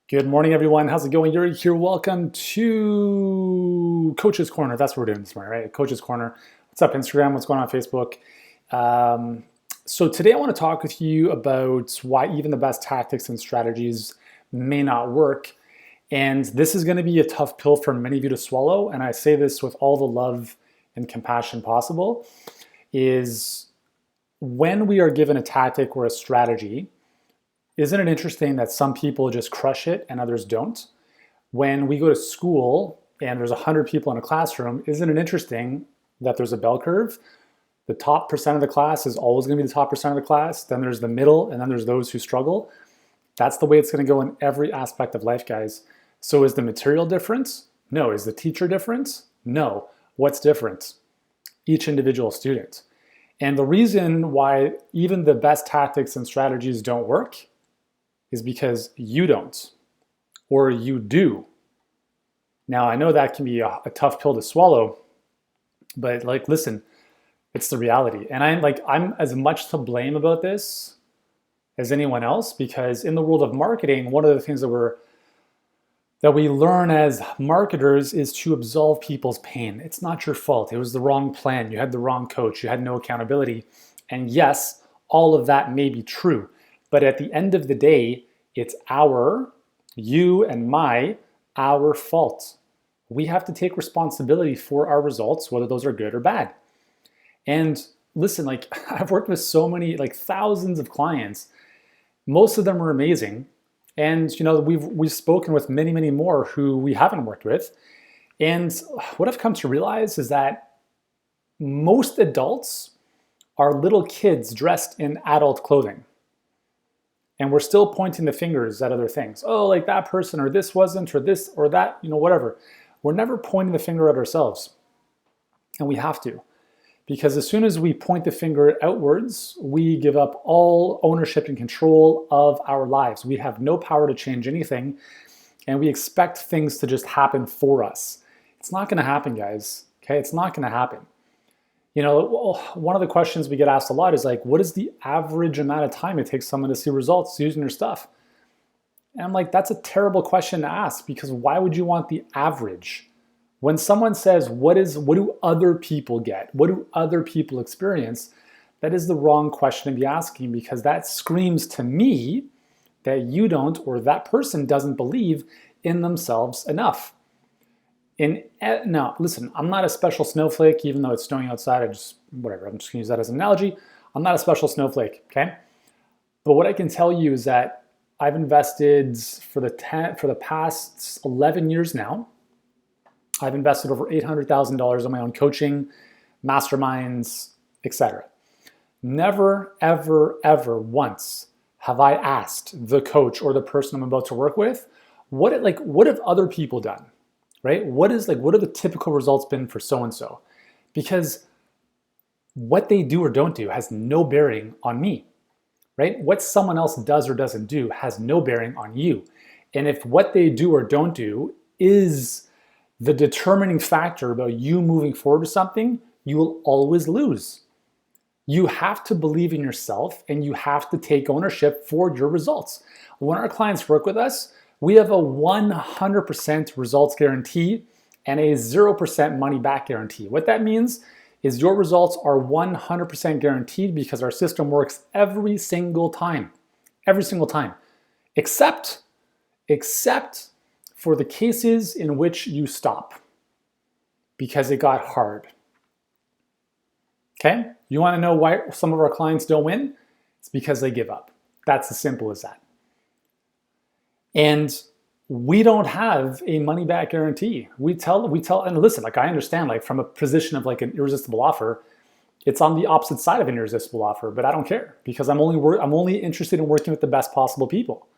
Good morning, everyone. How's it going? Yuri here. Welcome to Coach's Corner. That's what we're doing this morning, right? Coach's Corner. What's up, Instagram? What's going on Facebook? So today I want to talk with you about why even the best tactics and strategies may not work. And this is going to be a tough pill for many of you to swallow. And I say this with all the love and compassion possible, is when we are given a tactic or a strategy, isn't it interesting that some people just crush it and others don't? When we go to school and there's 100 people in a classroom, isn't it interesting that there's a bell curve? The top percent of the class is always going to be the top percent of the class. Then there's the middle, and then there's those who struggle. That's the way it's going to go in every aspect of life, guys. So is the material different? No. Is the teacher different? No. What's different? Each individual student. And the reason why even the best tactics and strategies don't work is because you don't, or you do. Now, I know that can be a tough pill to swallow, but listen, it's the reality. And I'm as much to blame about this as anyone else, because in the world of marketing, one of the things that we learn as marketers is to absolve people's pain. It's not your fault. It was the wrong plan. You had the wrong coach. You had no accountability. And yes, all of that may be true. But at the end of the day, it's you and our fault. We have to take responsibility for our results, whether those are good or bad. And listen, I've worked with so many, thousands of clients. Most of them are amazing. And we've spoken with many, many more who we haven't worked with. And what I've come to realize is that most adults are little kids dressed in adult clothing. And we're still pointing the fingers at other things. Oh, like that person, or this wasn't, or this, or that, whatever. We're never pointing the finger at ourselves. And we have to. Because as soon as we point the finger outwards, we give up all ownership and control of our lives. We have no power to change anything. And we expect things to just happen for us. It's not going to happen, guys. Okay? It's not going to happen. One of the questions we get asked a lot is what is the average amount of time it takes someone to see results using your stuff? And I'm like, that's a terrible question to ask, because why would you want the average? When someone says, what do other people get? What do other people experience? That is the wrong question to be asking, because that screams to me that you don't, or that person doesn't believe in themselves enough. Now, listen, I'm not a special snowflake, even though it's snowing outside. I'm just going to use that as an analogy. I'm not a special snowflake, okay? But what I can tell you is that I've invested for the past 11 years now. I've invested over $800,000 in my own coaching, masterminds, etc. Never, ever, ever once have I asked the coach or the person I'm about to work with, what have other people done? Right? What are the typical results been for so-and-so? Because what they do or don't do has no bearing on me, right? What someone else does or doesn't do has no bearing on you. And if what they do or don't do is the determining factor about you moving forward with something, you will always lose. You have to believe in yourself, and you have to take ownership for your results. When our clients work with us, we have a 100% results guarantee and a 0% money back guarantee. What that means is your results are 100% guaranteed, because our system works every single time, except for the cases in which you stop because it got hard. Okay? You want to know why some of our clients don't win? It's because they give up. That's as simple as that. And we don't have a money back guarantee. We tell, and listen, I understand, from a position of an irresistible offer, it's on the opposite side of an irresistible offer, but I don't care, because I'm only interested in working with the best possible people.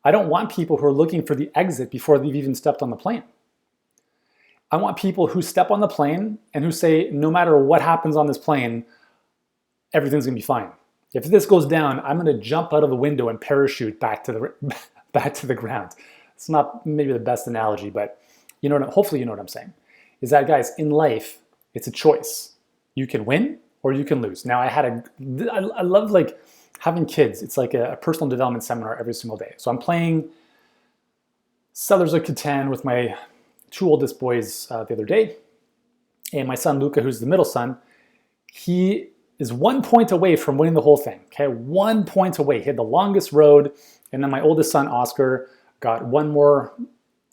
I don't want people who are looking for the exit before they've even stepped on the plane. I want people who step on the plane and who say, no matter what happens on this plane, everything's gonna be fine. If this goes down, I'm gonna jump out of the window and parachute back to the ground. It's not maybe the best analogy, but hopefully you know what I'm saying. Is that, guys, in life, it's a choice. You can win or you can lose. Now, I love having kids. It's like a personal development seminar every single day. So I'm playing Settlers of Catan with my two oldest boys the other day. And my son Luca, who's the middle son, he is 1 point away from winning the whole thing. Okay, 1 point away. He had the longest road. And then my oldest son, Oscar, got one more.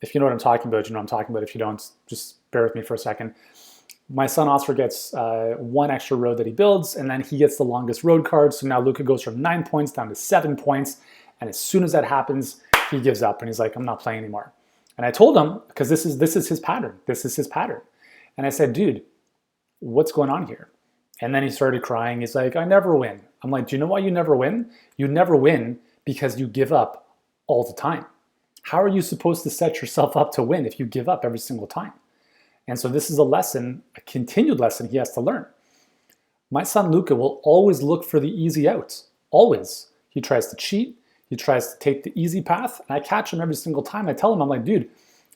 If you know what I'm talking about, you know what I'm talking about. If you don't, just bear with me for a second. My son Oscar gets one extra road that he builds, and then he gets the longest road card. So now Luca goes from 9 points down to 7 points. And as soon as that happens, he gives up and he's like, I'm not playing anymore. And I told him, because this is his pattern. This is his pattern. And I said, dude, what's going on here? And then he started crying. He's like, I never win. I'm like, do you know why you never win? You never win because you give up all the time. How are you supposed to set yourself up to win if you give up every single time? And so this is a lesson, a continued lesson he has to learn. My son Luca will always look for the easy out. Always. He tries to cheat. He tries to take the easy path. And I catch him every single time. I tell him, I'm like, dude,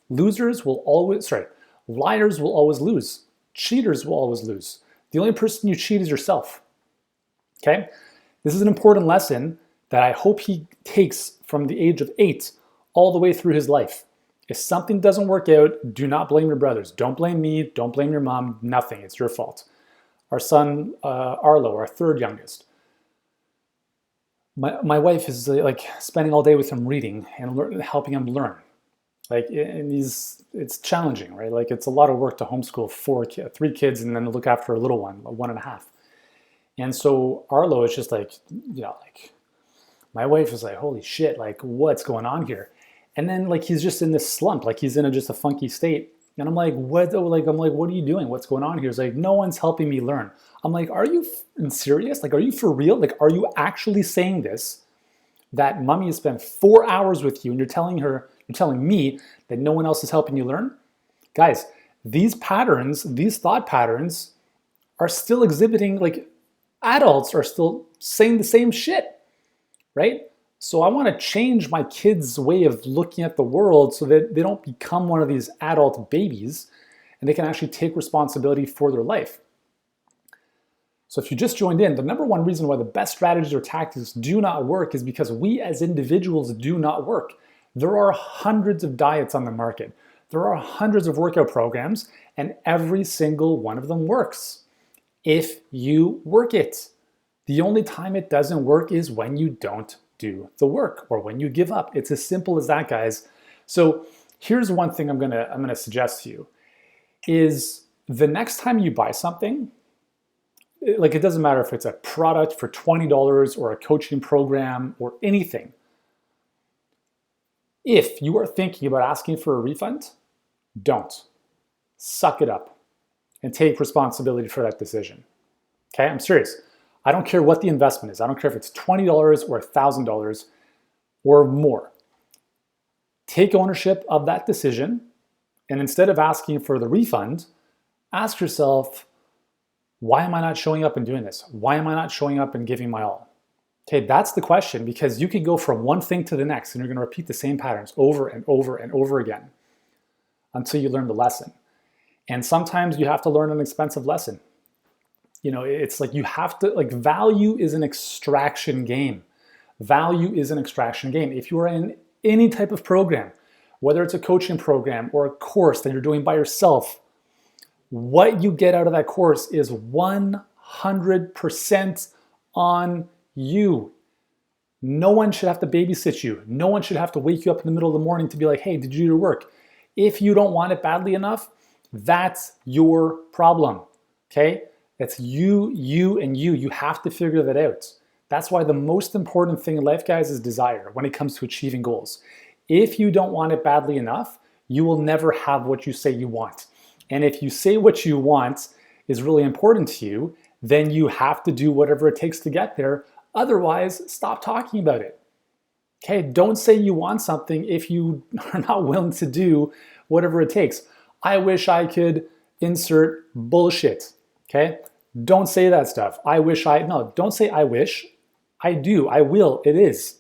liars will always lose. Cheaters will always lose. The only person you cheat is yourself. Okay? This is an important lesson that I hope he takes from the age of 8 all the way through his life. If something doesn't work out, do not blame your brothers. Don't blame me. Don't blame your mom. Nothing. It's your fault. Our son, Arlo, our third youngest, my wife is like spending all day with him reading and helping him learn. Like, and it's challenging, right? Like, it's a lot of work to homeschool 3 kids and then look after a little one, 1.5. And so Arlo is just like, like my wife is like, holy shit, like what's going on here? And then like he's just in this slump, like he's in just a funky state. And I'm like, what? Like, I'm like, what are you doing? What's going on here? He's like, no one's helping me learn. I'm like, are you serious? Like, are you for real? Like, are you actually saying this? That mommy has spent 4 hours with you and you're telling me that no one else is helping you learn? Guys, these patterns, these thought patterns are still exhibiting, like adults are still saying the same shit, right? So I want to change my kids' way of looking at the world so that they don't become one of these adult babies and they can actually take responsibility for their life. So if you just joined in, the number one reason why the best strategies or tactics do not work is because we as individuals do not work. There are hundreds of diets on the market. There are hundreds of workout programs, and every single one of them works if you work it. The only time it doesn't work is when you don't do the work or when you give up. It's as simple as that, guys. So here's one thing I'm gonna suggest to you is the next time you buy something, like it doesn't matter if it's a product for $20 or a coaching program or anything. If you are thinking about asking for a refund, don't. Suck it up and take responsibility for that decision. Okay, I'm serious. I don't care what the investment is. I don't care if it's $20 or $1,000 or more. Take ownership of that decision, and instead of asking for the refund, ask yourself, why am I not showing up and doing this? Why am I not showing up and giving my all? Okay, that's the question, because you can go from one thing to the next and you're going to repeat the same patterns over and over and over again until you learn the lesson. And sometimes you have to learn an expensive lesson. You know, it's like you have to, like, value is an extraction game. Value is an extraction game. If you are in any type of program, whether it's a coaching program or a course that you're doing by yourself, what you get out of that course is 100% on you. No one should have to babysit you. No one should have to wake you up in the middle of the morning to be like, hey, did you do your work? If you don't want it badly enough, that's your problem, okay? That's you, and you. You have to figure that out. That's why the most important thing in life, guys, is desire when it comes to achieving goals. If you don't want it badly enough, you will never have what you say you want. And if you say what you want is really important to you, then you have to do whatever it takes to get there. Otherwise, stop talking about it. Okay, don't say you want something if you are not willing to do whatever it takes. I wish I could insert bullshit. Okay, don't say that stuff. Don't say I wish. I do, I will, it is.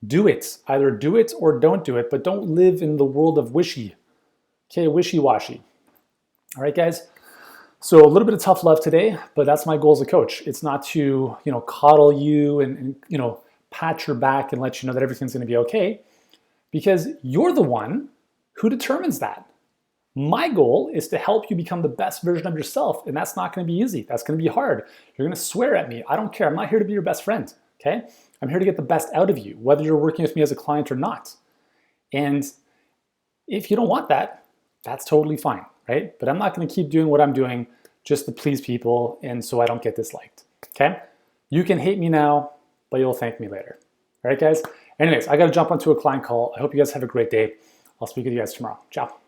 Do it. Either do it or don't do it, but don't live in the world of wishy. Okay, wishy-washy. All right, guys. So a little bit of tough love today, but that's my goal as a coach. It's not to, coddle you and pat your back and let you know that everything's going to be okay, because you're the one Who determines that? My goal is to help you become the best version of yourself, and that's not going to be easy. That's going to be hard. You're going to swear at me. I don't care. I'm not here to be your best friend, okay? I'm here to get the best out of you, whether you're working with me as a client or not. And if you don't want that, that's totally fine, right? But I'm not going to keep doing what I'm doing just to please people and so I don't get disliked, okay? You can hate me now, but you'll thank me later. All right, guys? Anyways, I got to jump onto a client call. I hope you guys have a great day. I'll speak with you guys tomorrow. Ciao.